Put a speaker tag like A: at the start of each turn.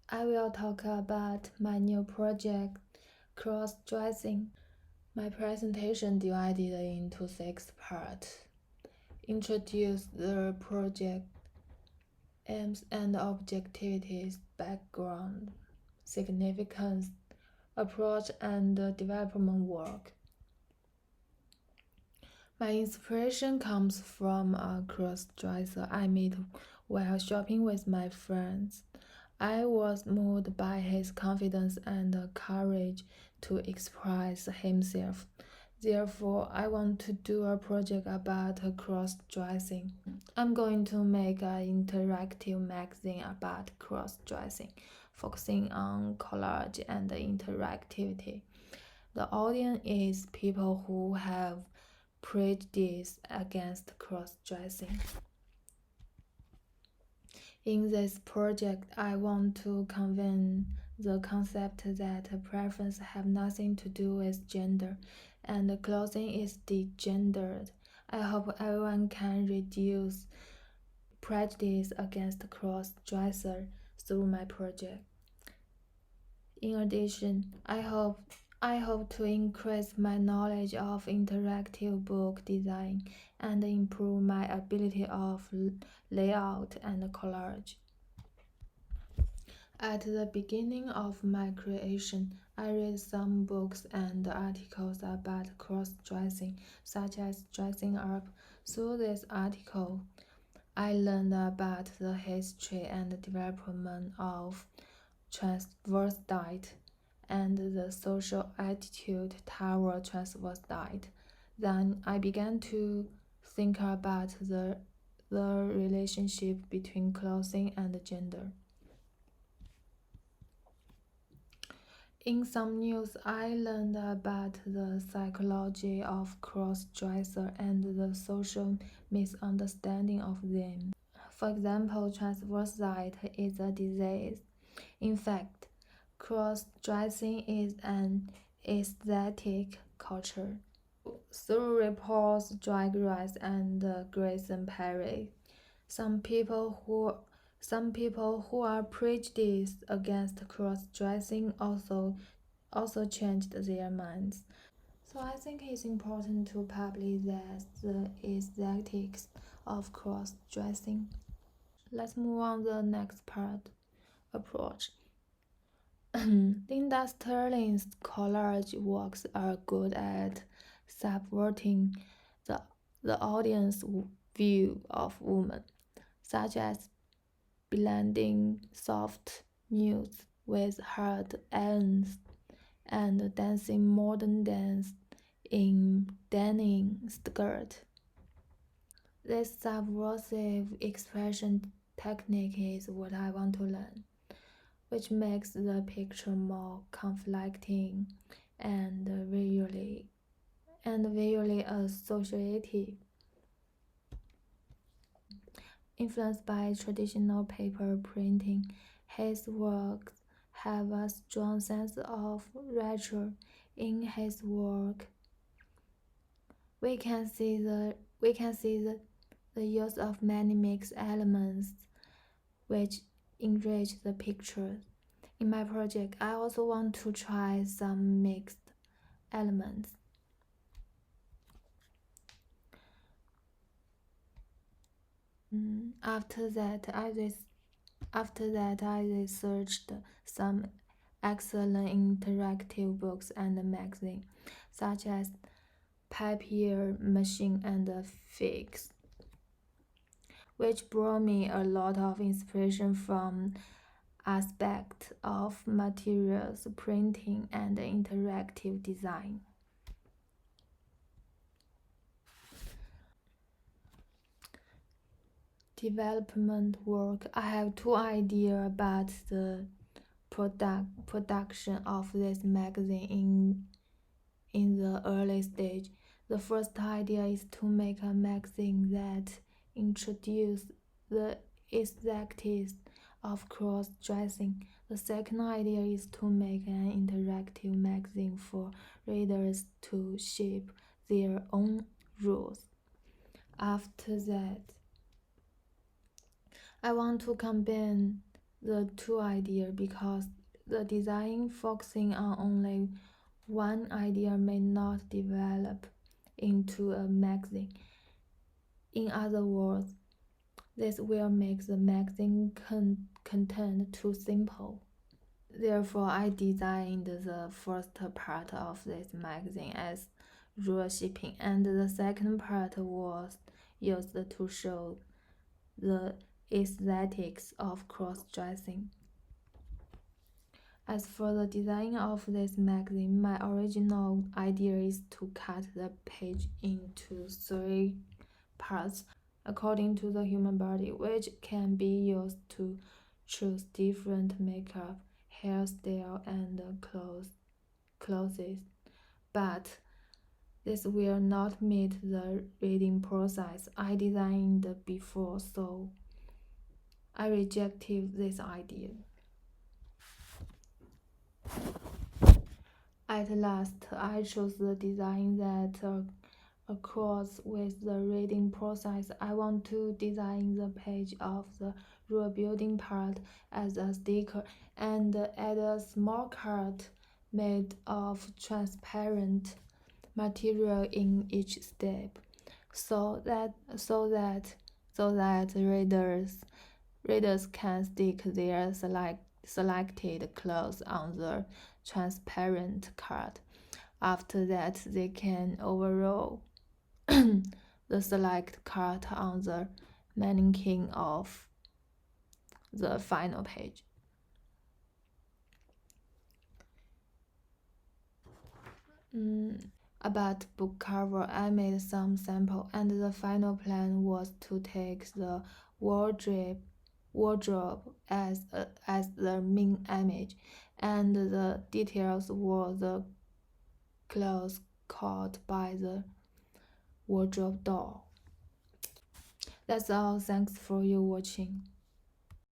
A: I will talk about my new project, cross-dressing. My presentation divided into 6 parts. Introduce the project, aims and objectives, background, significance, approach and development work. My inspiration comes from a cross-dresser I met while shopping with my friends. I was moved by his confidence and courage to express himself. Therefore, I want to do a project about cross-dressing. I'm going to make an interactive magazine about cross-dressing, focusing on collage and interactivity. The audience is people who have prejudice against cross-dressing. In this project, I want to convey the concept that preferences have nothing to do with gender, and clothing is degendered. I hope everyone can reduce prejudice against cross-dresser through my project. In addition, I hope to increase my knowledge of interactive book design and improve my ability of layout and collage. At the beginning of my creation, I read some books and articles about cross-dressing, such as dressing up. Through this article, I learned about the history and development of transvestite and the social attitude toward transvestite. Then I began to think about the relationship between clothing and gender. In some news, I learned about the psychology of cross-dresser and the social misunderstanding of them. For example, transvestite is a disease. In fact, cross-dressing is an aesthetic culture. Through reports, Drag Race and Grayson Perry, some people who are prejudiced against cross-dressing also changed their minds. So I think it's important to publish the aesthetics of cross-dressing. Let's move on to the next part, approach. Linda Sterling's collage works are good at subverting the, the audience view of women, such as blending soft nudes with hard ends and dancing modern dance in denim skirt. This subversive expression technique is what I want to learn, which makes the picture more conflicting and visually associative. Influenced by traditional paper printing, his works have a strong sense of retro. In his work, we can see the use of many mixed elements which enrich the picture. In my project, I also want to try some mixed elements. After that, I researched some excellent interactive books and magazines, such as Papier Machine and Fix, which brought me a lot of inspiration from aspects of materials, printing, and interactive design. Development work. I have two ideas about the production of this magazine in the early stage. The first idea is to make a magazine that introduces the aesthetics of cross-dressing. The second idea is to make an interactive magazine for readers to shape their own rules. After that, I want to combine the two ideas because the design focusing on only one idea may not develop into a magazine. In other words, this will make the magazine content too simple. Therefore, I designed the first part of this magazine as rule shipping, and the second part was used to show the aesthetics of cross-dressing. As for the design of this magazine, my original idea is to cut the page into three parts according to the human body, which can be used to choose different makeup, hairstyle, and clothes. But this will not meet the reading process I designed before, so I rejected this idea. At last, I chose the design that accords with the reading process. I want to design the page of the rule building part as a sticker and add a small card made of transparent material in each step, so that readers can stick their selected clothes on the transparent card. After that, they can overroll the select card on the mannequin of the final page. About book cover, I made some sample, and the final plan was to take the wardrobe as the main image, and the details were the clothes caught by the wardrobe door. That's all. Thanks for you watching.